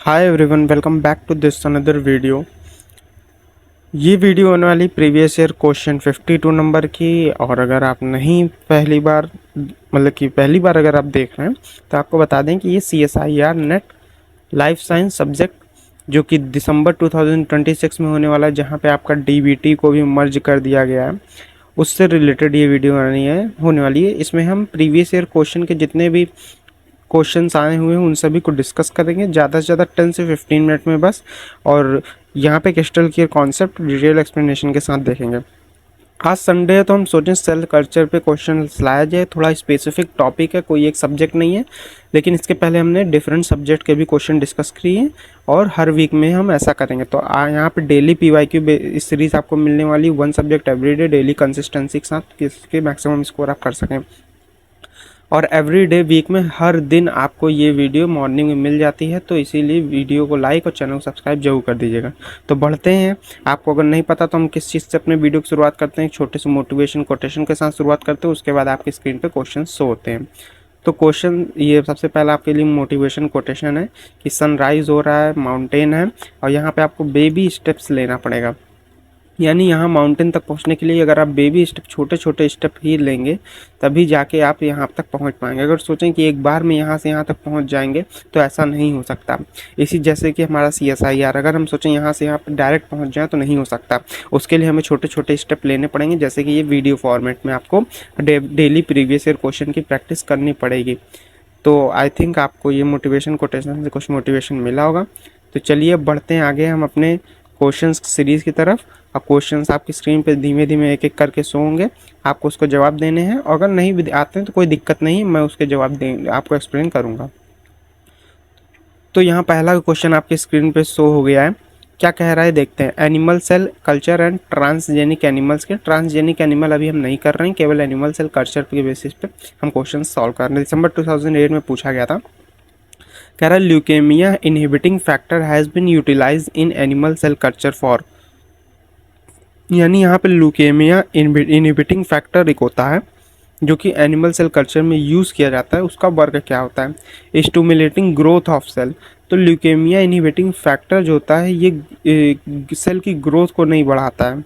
Hi everyone, welcome back to this another video. ये video होने वाली प्रीवियस ईयर क्वेश्चन 52 नंबर की। और अगर आप नहीं पहली बार अगर आप देख रहे हैं तो आपको बता दें कि ये CSIR net life science subject जो कि दिसंबर 2026 में होने वाला है, जहाँ पे आपका DBT को भी मर्ज कर दिया गया है, उससे रिलेटेड ये वीडियो होने वाली है। इसमें हम प्रीवियस ईयर क्वेश्चन के जितने भी क्वेश्चंस आए हुए हैं उन सभी को डिस्कस करेंगे, ज़्यादा से ज़्यादा 10 से 15 मिनट में बस। और यहाँ पे crystal clear concept detail explanation के साथ देखेंगे। आज संडे है तो हम सोचें सेल कल्चर पे क्वेश्चन लाया जाए। थोड़ा स्पेसिफिक टॉपिक है, कोई एक सब्जेक्ट नहीं है, लेकिन इसके पहले हमने डिफरेंट सब्जेक्ट के भी क्वेश्चन डिस्कस किए हैं और हर वीक में हम ऐसा करेंगे। तो यहाँ पे डेली PYQ इस सीरीज़ आपको मिलने वाली, one subject everyday daily consistency के साथ, किसके मैक्सिमम स्कोर आप कर सकें। और एवरी डे वीक में हर दिन आपको ये वीडियो मॉर्निंग में मिल जाती है, तो इसीलिए वीडियो को लाइक और चैनल को सब्सक्राइब जरूर कर दीजिएगा। तो बढ़ते हैं। आपको अगर नहीं पता तो हम किस चीज़ से अपने वीडियो की शुरुआत करते हैं, छोटे से मोटिवेशन कोटेशन के साथ शुरुआत करते हैं, उसके बाद आपकी स्क्रीन पे क्वेश्चन शो होते हैं। तो क्वेश्चन ये सबसे पहला आपके लिए मोटिवेशन कोटेशन है कि सनराइज हो रहा है, माउंटेन है, और यहाँ पे आपको बेबी स्टेप्स लेना पड़ेगा। यानी यहाँ माउंटेन तक पहुँचने के लिए अगर आप बेबी स्टेप, छोटे छोटे स्टेप ही लेंगे तभी जाके आप यहाँ तक पहुँच पाएंगे। अगर सोचें कि एक बार में यहाँ से यहाँ तक पहुँच जाएंगे तो ऐसा नहीं हो सकता। इसी जैसे कि हमारा CSIR, अगर हम सोचें यहाँ से यहाँ पर डायरेक्ट पहुँच जाए तो नहीं हो सकता। उसके लिए हमें छोटे छोटे स्टेप लेने पड़ेंगे, जैसे कि ये वीडियो फॉर्मेट में आपको डेली प्रीवियस ईयर क्वेश्चन की प्रैक्टिस करनी पड़ेगी। तो आई थिंक आपको ये मोटिवेशन कोटेशन से कुछ मोटिवेशन मिला होगा। तो चलिए बढ़ते हैं आगे हम अपने क्वेश्चंस सीरीज़ की तरफ। और क्वेश्चंस आपकी स्क्रीन पे धीमे धीमे एक एक करके शो होंगे, आपको उसको जवाब देने हैं। अगर नहीं भी आते हैं तो कोई दिक्कत नहीं, मैं उसके जवाब आपको एक्सप्लेन करूँगा। तो यहाँ पहला क्वेश्चन आपकी स्क्रीन पे शो हो गया है। क्या कह रहा है देखते हैं। Animal cell culture and transgenic animals के, ट्रांसजेनिक एनिमल अभी हम नहीं कर रहे हैं, केवल एनिमल सेल कल्चर के बेसिस पे हम क्वेश्चन सॉल्व कर रहे हैं। दिसंबर 2008 में पूछा गया था। कह रहा है leukaemia inhibiting factor has been utilised in animal cell culture for, यानी यहाँ पे ल्यूकेमिया इनहिबिटिंग फैक्टर एक होता है जो कि एनिमल सेल कल्चर में यूज़ किया जाता है। उसका वर्क क्या होता है, स्टिमुलेटिंग ग्रोथ ऑफ सेल। तो ल्यूकेमिया इनहिबिटिंग फैक्टर जो होता है ये सेल की ग्रोथ को नहीं बढ़ाता है।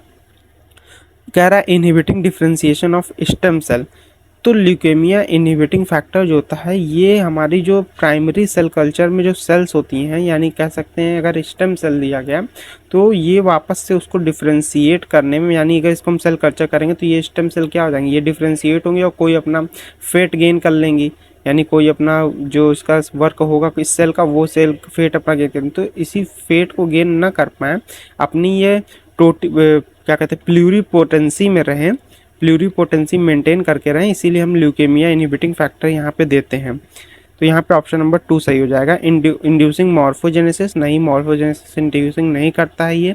कह रहा है inhibiting differentiation of stem cell. तो ल्यूकेमिया इनहिबिटिंग फैक्टर जो होता है ये हमारी जो प्राइमरी सेल कल्चर में जो सेल्स होती हैं, यानी कह सकते हैं अगर स्टेम सेल दिया गया तो ये वापस से उसको डिफरेंशिएट करने में, यानी अगर इसको हम सेल कल्चर करेंगे तो ये स्टेम सेल क्या हो जाएंगे, ये डिफरेंशिएट होंगे और कोई अपना फेट गेन कर लेंगी, यानी कोई अपना जो इसका वर्क होगा इस सेल का, वो सेल फेट अपना गेन करेंगे। तो इसी फेट को गेन ना कर पाए, अपनी ये क्या कहते हैं प्लूरिपोटेंसी में रहें, प्लूरिपोटेंसी मेंटेन करके रहें, इसीलिए हम ल्यूकेमिया इनहिबिटिंग फैक्टर यहाँ पे देते हैं। तो यहाँ पे ऑप्शन नंबर 2 सही हो जाएगा। इंड्यूसिंग मॉर्फोजेनेसिस, नहीं, मॉर्फोजेनेसिस इंड्यूसिंग नहीं करता है ये।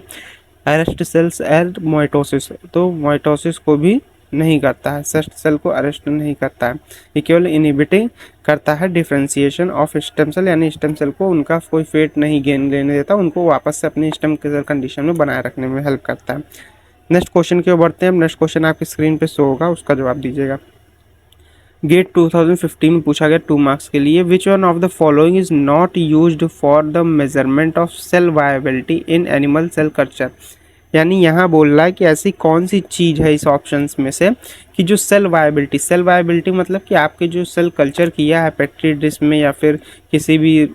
अरेस्ट सेल्स एंड माइटोसिस, तो माइटोसिस को भी नहीं करता है, सेस्ट सेल को अरेस्ट नहीं करता है। ये केवल इनहिबिटिंग करता है डिफरेंशिएशन ऑफ स्टेम सेल, यानी स्टेम सेल को उनका कोई फेट नहीं गेन लेने देता, उनको वापस से अपनी स्टेम सेल कंडीशन में बनाए रखने में हेल्प करता है। नेक्स्ट क्वेश्चन की ओर बढ़ते हैं। नेक्स्ट क्वेश्चन आपकी स्क्रीन पे शो होगा, उसका जवाब दीजिएगा। गेट 2015 में पूछा गया 2 मार्क्स के लिए। Which one of the following is not used for the measurement of cell viability in animal cell culture, यानी यहाँ बोल रहा है कि ऐसी कौन सी चीज़ है इस ऑप्शंस में से कि जो सेल वायबिलिटी मतलब कि आपके जो सेल कल्चर किया है पेट्री डिश में या फिर किसी भी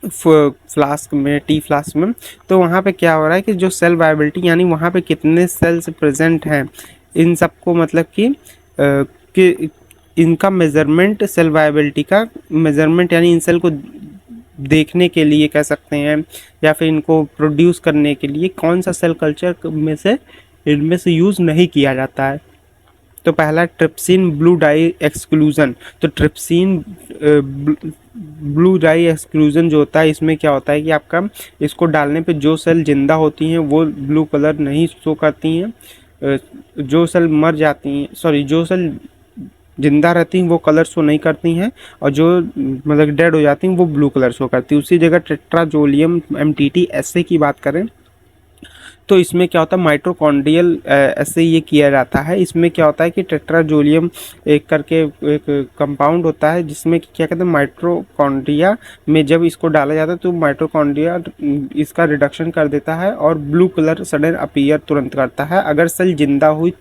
फ्लास्क में, टी फ्लास्क में, तो वहाँ पे क्या हो रहा है कि जो सेल वायबिलिटी, यानी वहाँ पे कितने सेल्स प्रेजेंट हैं, इन सबको मतलब कि इनका मेज़रमेंट, सेल वायबिलिटी का मेज़रमेंट, यानी इन सेल को देखने के लिए कह सकते हैं या फिर इनको प्रोड्यूस करने के लिए कौन सा सेल कल्चर में से इनमें से यूज़ नहीं किया जाता है। तो पहला ट्रिप्सिन ब्लू डाई एक्सक्लूजन। तो ट्रिप्सिन ब्लू डाई एक्सक्लूजन जो होता है, इसमें क्या होता है कि आपका इसको डालने पे जो सेल जिंदा होती हैं वो ब्लू कलर नहीं शो करती हैं, जो सेल मर जाती हैं, सॉरी, जो सेल जिंदा रहती हैं वो कलर शो नहीं करती हैं, और जो मतलब डेड हो जाती हैं वो ब्लू कलर शो करती है। उसी जगह टेट्राजोलियम MTT SA की बात करें तो इसमें क्या होता है, माइटोकॉन्ड्रियल ऐसे ये किया जाता है। इसमें क्या होता है कि टेट्राजोलियम एक करके एक कंपाउंड होता है, जिसमें क्या कहते हैं माइटोकॉन्ड्रिया में जब इसको डाला जाता है तो माइटोकॉन्ड्रिया इसका रिडक्शन कर देता है और ब्लू कलर सडन अपीयर तुरंत करता है अगर सेल जिंदा हुई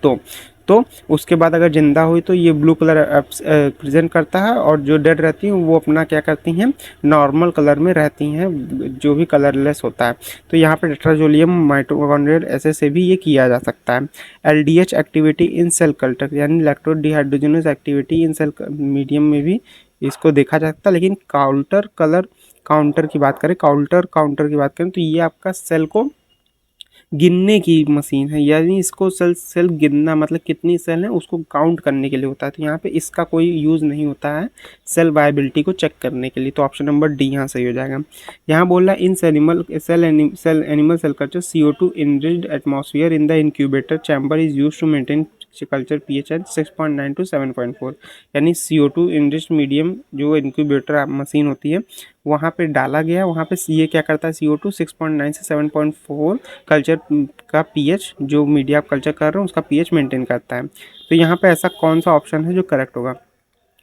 तो उसके बाद अगर जिंदा हुई तो ये ब्लू कलर प्रेजेंट करता है, और जो डेड रहती हैं वो अपना क्या करती हैं, नॉर्मल कलर में रहती हैं, जो भी कलरलेस होता है। तो यहाँ पे टेट्राजोलियम माइटोकॉन्ड्रियल ऐसे से भी ये किया जा सकता है। LDH activity in cell culture यानी lactose dehydrogenase activity in cell medium में भी इसको देखा जा सकता है। लेकिन काउंटर की बात करें तो ये आपका सेल को गिनने की मशीन है, यानी इसको सेल गिनना मतलब कितनी सेल है उसको काउंट करने के लिए होता है। तो यहाँ पे इसका कोई यूज़ नहीं होता है सेल वायबिलिटी को चेक करने के लिए। तो ऑप्शन नंबर डी यहाँ सही हो जाएगा। यहाँ बोल रहा है in animal cell culture CO2 enriched atmosphere in the incubator chamber is used to maintain culture pH at 6.9 to 7.4, यानी CO2 इनरिच्ड मीडियम जो इंक्यूबेटर मशीन होती है वहाँ पे डाला गया, वहाँ पे ये क्या करता है CO2 6.9 से 7.4 कल्चर का pH जो मीडिया आप कल्चर कर रहे हो उसका pH मेंटेन करता है। तो यहाँ पे ऐसा कौन सा ऑप्शन है जो करेक्ट होगा।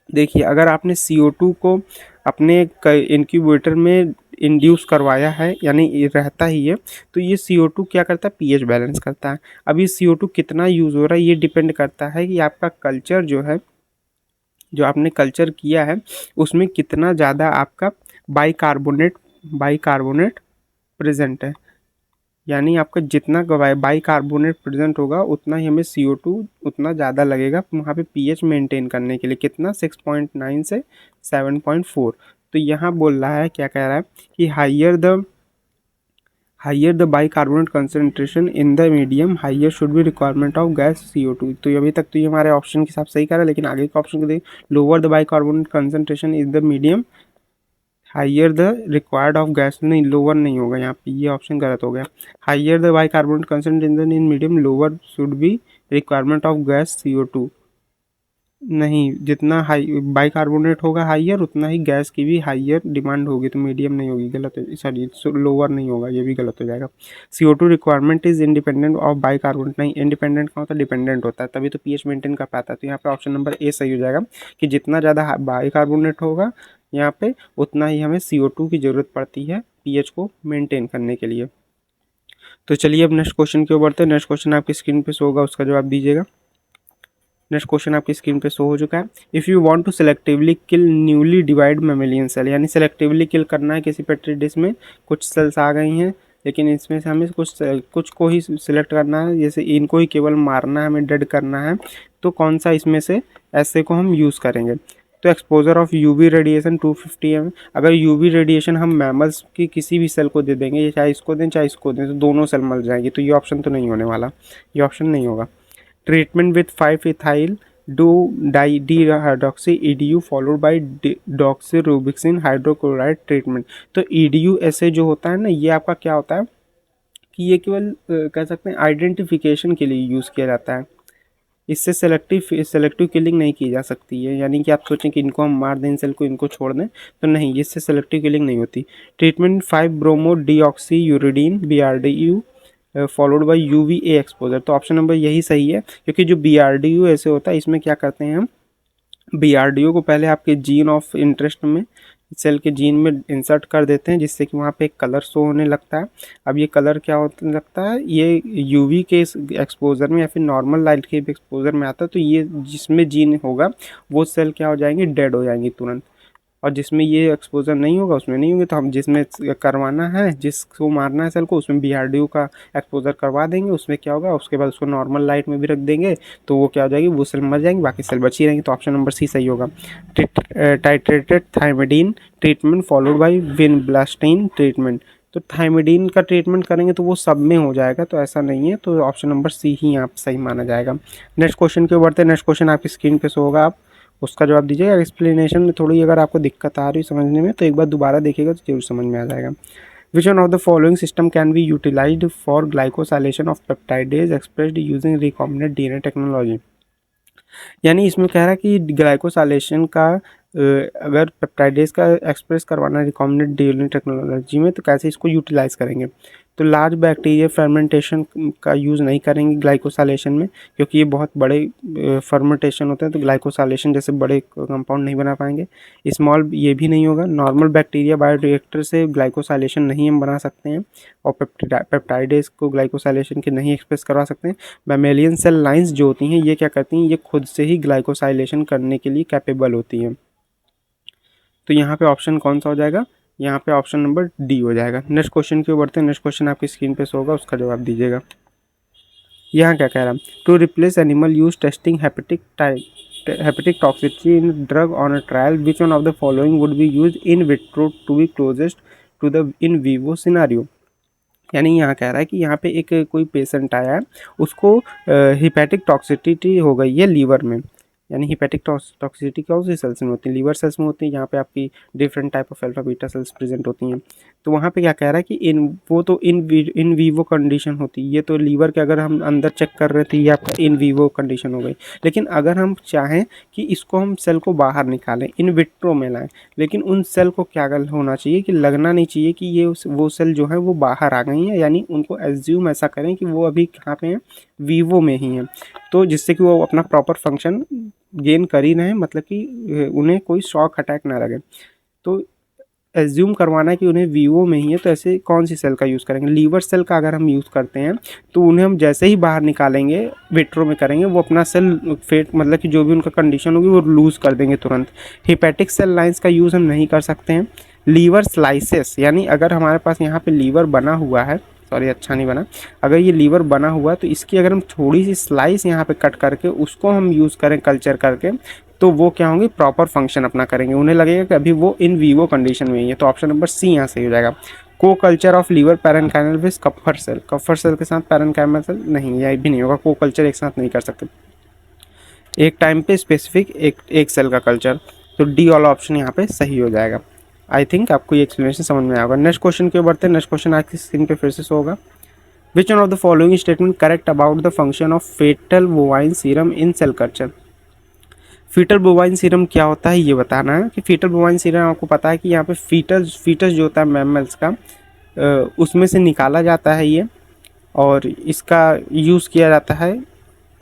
देखिए अगर आपने CO2 को अपने इंक्यूबेटर में इंड्यूस करवाया है यानी ये रहता ही है, तो ये CO2 क्या करता है, pH बैलेंस करता है। अब ये CO2 कितना यूज़ हो रहा है ये डिपेंड करता है कि आपका कल्चर जो है, जो आपने कल्चर किया है उसमें कितना ज़्यादा आपका बाइकार्बोनेट प्रेजेंट है। यानी आपका जितना बाइकार्बोनेट प्रेजेंट होगा उतना ही हमें CO2 उतना ज़्यादा लगेगा वहाँ पे pH मेंटेन करने के लिए, कितना 6.9 से 7.4। तो यहाँ बोल रहा है, क्या कह रहा है कि higher the bicarbonate concentration in the medium higher should be requirement of gas CO2। तो अभी तक तो ये हमारे ऑप्शन के हिसाब से सही कह रहा है, लेकिन आगे के ऑप्शन को देख, lower the bicarbonate concentration in the medium higher the required of gas, नहीं लोअर नहीं होगा यहाँ पे, ये ऑप्शन गलत हो गया। Higher the bicarbonate concentration in medium lower should be requirement of gas CO2, नहीं जितना हाई बाइकार्बोनेट होगा हाइयर उतना ही गैस की भी हाइयर डिमांड होगी, तो मीडियम नहीं होगी, गलत है, सॉरी लोअर नहीं होगा, ये भी गलत हो जाएगा। CO2 requirement is independent of bicarbonate, नहीं इंडिपेंडेंट का होता है, डिपेंडेंट होता है, तभी तो pH मेंटेन कर पाता है। तो यहाँ पे ऑप्शन नंबर ए सही हो जाएगा कि जितना ज़्यादा बाइकार्बोनेट होगा यहाँ पे उतना ही हमें CO2 की ज़रूरत पड़ती है pH को मेंटेन करने के लिए। तो चलिए अब नेक्स्ट क्वेश्चन की ओर बढ़ते हैं। नेक्स्ट क्वेश्चन आपकी स्क्रीन पे शो होगा, उसका जवाब दीजिएगा। नेक्स्ट क्वेश्चन आपकी स्क्रीन पे शो हो चुका है। If you want to selectively kill newly divide mammalian cell, यानी सेलेक्टिवली किल करना है किसी पेट्री डिश में कुछ सेल्स आ गई हैं लेकिन इसमें से हमें कुछ को ही सिलेक्ट करना है, जैसे इनको ही केवल मारना है, हमें डेड करना है, तो कौन सा इसमें से ऐसे को हम यूज़ करेंगे। तो exposure of UV radiation 250 mm, अगर UV रेडिएशन हम मैमल्स की किसी भी सेल को दे देंगे, चाहे इसको दें चाहे इसको दें, तो दोनों सेल मर जाएंगी, तो ये ऑप्शन तो नहीं होने वाला, ये ऑप्शन नहीं होगा। Treatment with 5-ethyl D-hydroxy EDU followed by doxorubicin hydrochloride treatment. तो EDU ऐसे जो होता है ना, ये आपका क्या होता है कि ये केवल कह सकते हैं आइडेंटिफिकेशन के लिए यूज़ किया जाता है, इससे सेलेक्टिव किलिंग नहीं की जा सकती है। यानी कि आप सोचें कि इनको हम मार दें इन सेल को, इनको छोड़ दें, तो नहीं, इससे सेलेक्टिव किलिंग नहीं होती। Treatment five bromodeoxyuridine BRDU followed by UVA exposure, तो ऑप्शन नंबर यही सही है, क्योंकि जो BRDU ऐसे होता है इसमें क्या करते हैं हम, BRDU को पहले आपके जीन ऑफ इंटरेस्ट में, सेल के जीन में इंसर्ट कर देते हैं, जिससे कि वहाँ पे एक कलर शो होने लगता है। अब ये कलर क्या होने लगता है, ये UV के एक्सपोजर में या फिर नॉर्मल लाइट के एक्सपोजर में आता है, तो ये जिसमें जीन होगा वो सेल क्या हो जाएंगे, डेड हो जाएंगी तुरंत, और जिसमें ये एक्सपोजर नहीं होगा उसमें नहीं होंगे। तो हम जिसमें करवाना है, जिसको मारना है सेल को, उसमें BRDU का एक्सपोजर करवा देंगे, उसमें क्या होगा, उसके बाद उसको नॉर्मल लाइट में भी रख देंगे, तो वो क्या हो जाएगी, वो सेल मर जाएंगी, बाकी सेल बची रहेंगी। तो ऑप्शन नंबर सी सही होगा। Tritiated thymidine treatment followed by vinblastine treatment, तो थाइमिडीन का ट्रीटमेंट करेंगे तो वो सब में हो जाएगा, तो ऐसा नहीं है, तो ऑप्शन नंबर सी ही यहाँ सही माना जाएगा। नेक्स्ट क्वेश्चन के बढ़ते हैं। नेक्स्ट क्वेश्चन आपकी स्क्रीन पे शो होगा, आप उसका जवाब दीजिएगा। एक्सप्लेनेशन में थोड़ी अगर आपको दिक्कत आ रही है समझने में, तो एक बार दोबारा देखिएगा तो जरूर समझ में आ जाएगा। Which one of the following system can be utilised for glycosylation of peptidase expressed using recombinant DNA technology, यानी इसमें कह रहा है कि ग्लाइकोसाइलेशन का अगर पेप्टाइडेज का एक्सप्रेस करवाना रिकॉम्बिनेंट डीएनए टेक्नोलॉजी में, तो कैसे इसको यूटिलाइज करेंगे? तो लार्ज बैक्टीरिया फर्मेंटेशन का यूज़ नहीं करेंगे ग्लाइकोसाइलेशन में, क्योंकि ये बहुत बड़े फर्मेंटेशन होते हैं, तो ग्लाइकोसाइलेशन जैसे बड़े कंपाउंड नहीं बना पाएंगे। स्मॉल ये भी नहीं होगा। नॉर्मल बैक्टीरिया बायोरिएक्टर से ग्लाइकोसाइलेशन नहीं हम बना सकते हैं, और पेप्टाइडेज को ग्लाइकोसाइलेशन के नहीं एक्सप्रेस करवा सकते हैं। मैमेलियन सेल लाइन्स जो होती हैं ये क्या करती हैं, ये खुद से ही ग्लाइकोसाइलेशन करने के लिए कैपेबल होती हैं। तो यहाँ पे ऑप्शन कौन सा हो जाएगा? यहाँ पे ऑप्शन नंबर डी हो जाएगा। नेक्स्ट क्वेश्चन की ओर बढ़ते हैं। नेक्स्ट क्वेश्चन आपकी स्क्रीन पे शो होगा, उसका जवाब दीजिएगा। यहाँ क्या कह रहा है? To replace animal use testing hepatic toxicity in drug on a trial, which one of the following would be use in vitro to be closest to the in vivo scenario. यानी यहाँ कह रहा है कि यहाँ पे एक कोई पेशेंट आया है, उसको हिपैटिक टॉक्सिसिटी हो गई है लीवर में। यानी हिपैटिक टॉक्सिसिटी कौन सी सेल्स में होती है? लीवर सेल्स में होती है, जहाँ पे आपकी different type of alpha beta cells present होती हैं। तो वहाँ पे क्या कह रहा है कि इन वीवो कंडीशन होती है। ये तो लीवर के अगर हम अंदर चेक कर रहे थे, ये आपका इन वीवो कंडीशन हो गई। लेकिन अगर हम चाहें कि इसको हम सेल को बाहर निकालें, इन विट्रो में लाएँ, लेकिन उन सेल को क्या होना चाहिए कि लगना नहीं चाहिए कि ये वो सेल जो है वो बाहर आ गई हैं, यानी उनको एज्यूम ऐसा करें कि वो अभी कहाँ पे हैं, वीवो में ही हैं। तो जिससे कि वो अपना प्रॉपर फंक्शन गेन कर ही रहे हैं, मतलब कि उन्हें कोई शॉक अटैक ना लगे। तो एज्यूम करवाना है कि उन्हें वीवो में ही है, तो ऐसे कौन सी सेल का यूज़ करेंगे? लीवर सेल का अगर हम यूज़ करते हैं तो उन्हें हम जैसे ही बाहर निकालेंगे, विट्रो में करेंगे, वो अपना सेल फेट मतलब कि जो भी उनका कंडीशन होगी वो लूज़ कर देंगे तुरंत। हिपैटिक सेल लाइन्स का यूज़ हम नहीं कर सकते हैं। लीवर स्लाइसेस, यानी अगर हमारे पास यहाँ पे लीवर बना हुआ है, सॉरी अच्छा नहीं बना, अगर ये लीवर बना हुआ है तो इसकी अगर हम थोड़ी सी स्लाइस यहाँ पे कट करके उसको हम यूज़ करें कल्चर करके, तो वो क्या होंगे, प्रॉपर फंक्शन अपना करेंगे। उन्हें लगेगा कि अभी वो इन वीवो कंडीशन में ही है। तो ऑप्शन नंबर सी यहाँ सही हो जाएगा। को culture of liver parenchymal with Kupffer cell, Kupffer cell के साथ पैरेन्काइमल सेल नहीं, यह भी नहीं होगा। को कल्चर एक साथ नहीं कर सकते, एक टाइम पे स्पेसिफिक एक सेल का कल्चर। तो डी वाला ऑप्शन यहाँ पे सही हो जाएगा। आई थिंक आपको ये एक्सप्लेनेशन समझ में आएगा। नेक्स्ट क्वेश्चन की ओर बढ़ते हैं। नेक्स्ट क्वेश्चन आपकी स्क्रीन पे फिर से शो होगा। Which one of the following statement correct about the function of fetal bovine serum in cell culture. Fetal bovine serum क्या होता है ये बताना है। कि फीटल बोवाइन सीरम आपको पता है कि यहाँ पे फीटस जो होता है मैमल्स का, उसमें से निकाला जाता है ये, और इसका यूज़ किया जाता है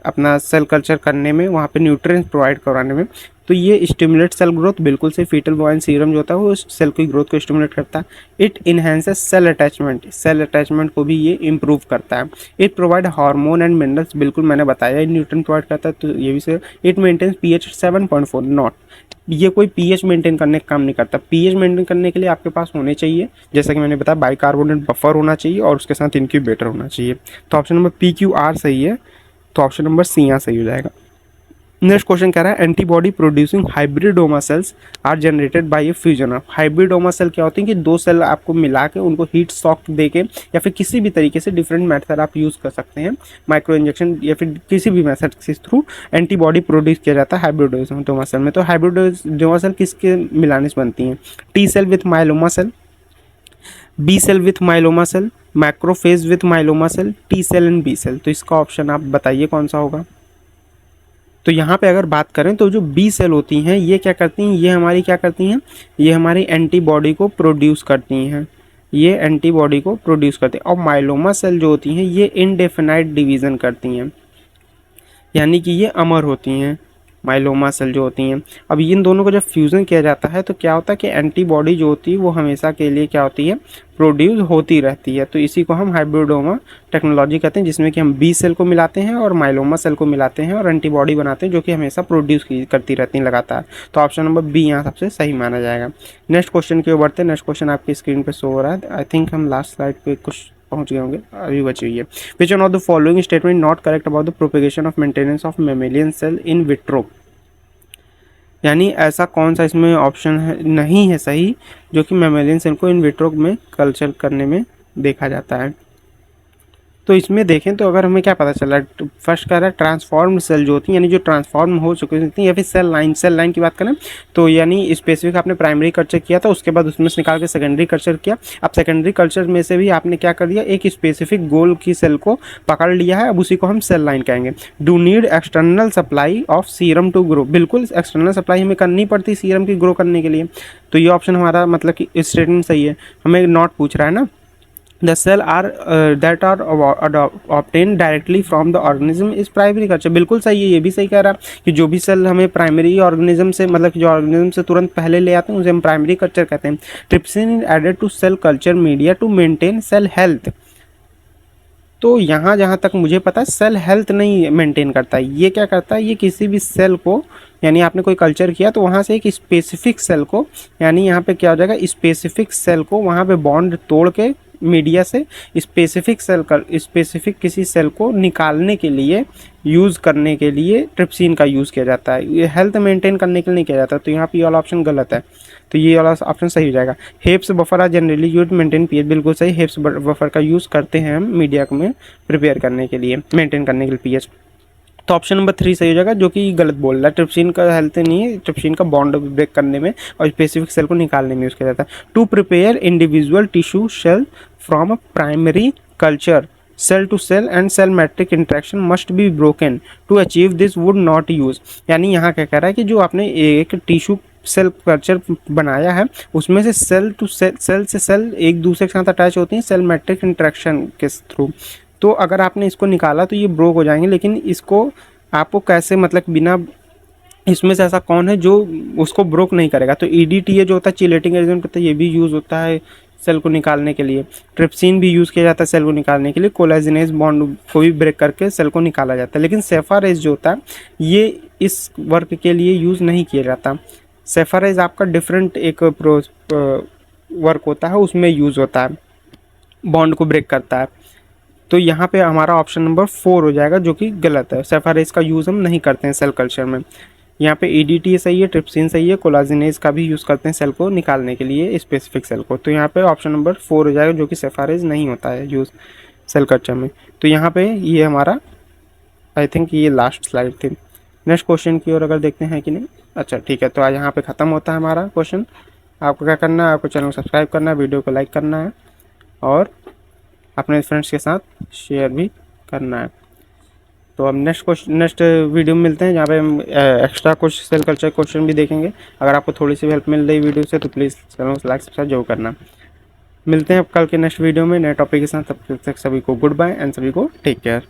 अपना सेल कल्चर करने में, वहाँ पे न्यूट्रिएंट्स प्रोवाइड करवाने में। तो ये स्टिमुलेट सेल ग्रोथ, बिल्कुल से फीटल बोवाइन सीरम जो होता है वो सेल की ग्रोथ को स्टिमुलेट करता है। It enhances cell attachment, cell attachment को भी ये इम्प्रूव करता है। It provide hormone and minerals, बिल्कुल मैंने बताया न्यूट्रिएंट प्रोवाइड करता है, तो ये भी से। इट मेंटेन्स pH 7.4 नॉट, ये कोई pH मेंटेन करने का काम नहीं करता। pH मेंटेन करने के लिए आपके पास होने चाहिए, जैसा कि मैंने बताया, बाइकार्बोनेट बफर होना चाहिए और उसके साथ इनक्यूबेटर होना चाहिए। तो ऑप्शन नंबर PQR सही है। तो ऑप्शन नंबर सी यहाँ सही हो जाएगा। नेक्स्ट क्वेश्चन कह रहा है antibody producing hybridoma cells are generated by a fusion of. Hybridoma cell क्या होती है कि दो सेल आपको मिला के उनको हीट शॉक देके या फिर किसी भी तरीके से डिफरेंट मेथड आप यूज़ कर सकते हैं, माइक्रो इंजेक्शन या फिर किसी भी मेथड के थ्रू एंटीबॉडी प्रोड्यूस किया जाता है हाइब्रिडोमा सेल में। तो हाइब्रिडोमा सेल किसके मिलाने से बनती हैं? T cell with myeloma cell, B cell with myeloma cell, macrophage with myeloma cell, T cell and B cell. तो इसका ऑप्शन आप बताइए कौन सा होगा। तो यहाँ पे अगर बात करें तो जो बी सेल होती हैं ये क्या करती हैं, ये हमारी क्या करती हैं, ये हमारी एंटीबॉडी को प्रोड्यूस करती हैं, ये एंटीबॉडी को प्रोड्यूस करती हैं। और माइलोमा सेल जो होती हैं ये इनडेफिनाइट डिवीज़न करती हैं, यानी कि ये अमर होती हैं माइलोमा सेल जो होती हैं। अब इन दोनों को जब फ्यूज़न किया जाता है तो क्या होता है कि एंटीबॉडी जो होती है वो हमेशा के लिए क्या होती है, प्रोड्यूस होती रहती है। तो इसी को हम हाइब्रिडोमा टेक्नोलॉजी कहते हैं, जिसमें कि हम बी सेल को मिलाते हैं और माइलोमा सेल को मिलाते हैं और एंटीबॉडी बनाते हैं जो कि हमेशा प्रोड्यूस करती रहती हैं लगातार। तो ऑप्शन नंबर बी यहाँ सबसे सही माना जाएगा। नेक्स्ट क्वेश्चन की ओर बढ़ते हैं। नेक्स्ट क्वेश्चन आपकी स्क्रीन पर शो हो रहा है। आई थिंक हम लास्ट स्लाइड पे कुछ पहुंच गए होंगे, अभी बची हुई है। Which one of the following statement not correct about the propagation of maintenance of mammalian cell in vitro. यानी ऐसा कौन सा इसमें ऑप्शन है नहीं है सही जो कि मेमेलियन सेल को इन विट्रो में कल्चर करने में देखा जाता है। तो इसमें देखें तो अगर हमें क्या पता चला, फर्स्ट कह रहा है ट्रांसफॉर्म्ड सेल जो होती हैं यानी जो ट्रांसफॉर्म हो चुकी होती हैं, या फिर सेल लाइन की बात करें तो यानी स्पेसिफिक आपने प्राइमरी कल्चर किया था, उसके बाद उसमें से निकाल के सेकेंडरी कल्चर किया। अब सेकेंडरी कल्चर में से भी आपने क्या कर दिया, एक स्पेसिफिक गोल की सेल को पकड़ लिया है, अब उसी को हम सेल लाइन कहेंगे। Do need external supply of serum to grow, बिल्कुल एक्सटर्नल सप्लाई हमें करनी पड़ती सीरम की ग्रो करने के लिए। तो ये ऑप्शन हमारा मतलब कि स्टेटमेंट सही है। हमें नॉट पूछ रहा है ना, the cell are that are obtain directly from the organism is primary culture, बिल्कुल सही है, ये भी सही कह रहा है कि जो भी सेल हमें प्राइमरी ऑर्गेनिज्म से मतलब जो ऑर्गेनिज्म से तुरंत पहले ले आते हैं उसे हम प्राइमरी कल्चर कहते हैं। Trypsin is added to cell culture media to maintain cell health. तो यहाँ जहाँ तक मुझे पता है सेल हेल्थ नहीं मेंटेन करता है, ये क्या करता है, ये किसी भी सेल को यानी आपने कोई कल्चर किया तो वहाँ से एक स्पेसिफिक सेल को, यानी यहाँ पे क्या हो जाएगा, स्पेसिफिक सेल को वहाँ पे बॉन्ड तोड़ के मीडिया से स्पेसिफिक किसी सेल को निकालने के लिए यूज़ करने के लिए ट्रिप्सिन का यूज़ किया जाता है। ये हेल्थ मेंटेन करने के लिए नहीं किया जाता, तो यहाँ पे ये वाला ऑप्शन गलत है, तो ये वाला ऑप्शन सही हो जाएगा। HEPES buffer are generally use maintain pH, बिल्कुल सही, हेप्स बफर का यूज़ करते हैं हम मीडिया में प्रिपेयर करने के लिए, मेंटेन करने के लिए पीएच। तो ऑप्शन नंबर 3 सही हो जाएगा, जो कि गलत बोल रहा है। ट्रिप्सिन का हेल्थ नहीं है, ट्रिप्सिन का बॉन्ड ब्रेक करने में और स्पेसिफिक सेल को निकालने में यूज़ किया जाता है। To prepare individual tissue cell from a primary culture cell to cell and cell matrix interaction must be broken to achieve this would not use, यानी यहाँ क्या कह रहा है कि जो आपने एक टिश्यू सेल कल्चर बनाया है उसमें से सेल टू सेल से सेल एक दूसरे के साथ अटैच होती हैं सेल मैट्रिक इंट्रैक्शन के थ्रू। तो अगर आपने इसको निकाला तो ये ब्रोक हो जाएंगे, लेकिन इसको आपको कैसे मतलब बिना, इसमें से ऐसा कौन है जो उसको ब्रोक नहीं करेगा। तो EDTA जो होता है चिलेटिंग एजेंट होता है, ये भी यूज़ होता है सेल को निकालने के लिए। ट्रिप्सिन भी यूज़ किया जाता है सेल को निकालने के लिए, कोलेजिनेज बॉन्ड को भी ब्रेक करके सेल को निकाला जाता है। लेकिन सेफारेज जो होता है ये इस वर्क के लिए यूज़ नहीं किया जाता। सेफारेज आपका डिफरेंट एक वर्क होता है, उसमें यूज़ होता है, बॉन्ड को ब्रेक करता है। तो यहाँ पे हमारा ऑप्शन नंबर 4 हो जाएगा, जो कि गलत है। सेफारेज का यूज़ हम नहीं करते हैं सेल कल्चर में। यहाँ पे EDTA सही है, ट्रिप्सिन सही है, कोलाजिनेज का भी यूज़ करते हैं सेल को निकालने के लिए स्पेसिफिक सेल को। तो यहाँ पे ऑप्शन नंबर 4 हो जाएगा, जो कि सेफारेज नहीं होता है यूज़ सेल कल्चर में। तो यहाँ पे ये हमारा आई थिंक ये लास्ट स्लाइड थी। नेक्स्ट क्वेश्चन की ओर अगर देखते हैं कि नहीं, अच्छा ठीक है, तो आज यहाँ पे ख़त्म होता है हमारा क्वेश्चन। आपको क्या करना है, आपको चैनल को सब्सक्राइब करना है, वीडियो को लाइक करना है और अपने फ्रेंड्स के साथ शेयर भी करना है। तो अब नेक्स्ट वीडियो में मिलते हैं, जहाँ पे हम एक्स्ट्रा कुछ सेल कल्चर क्वेश्चन भी देखेंगे। अगर आपको थोड़ी सी हेल्प मिल रही वीडियो से तो प्लीज़ चैनल को लाइक सब्सक्राइब जरूर करना। मिलते हैं अब कल के नेक्स्ट वीडियो में नए टॉपिक के साथ, तब तक सभी को गुड बाय एंड सभी को टेक केयर।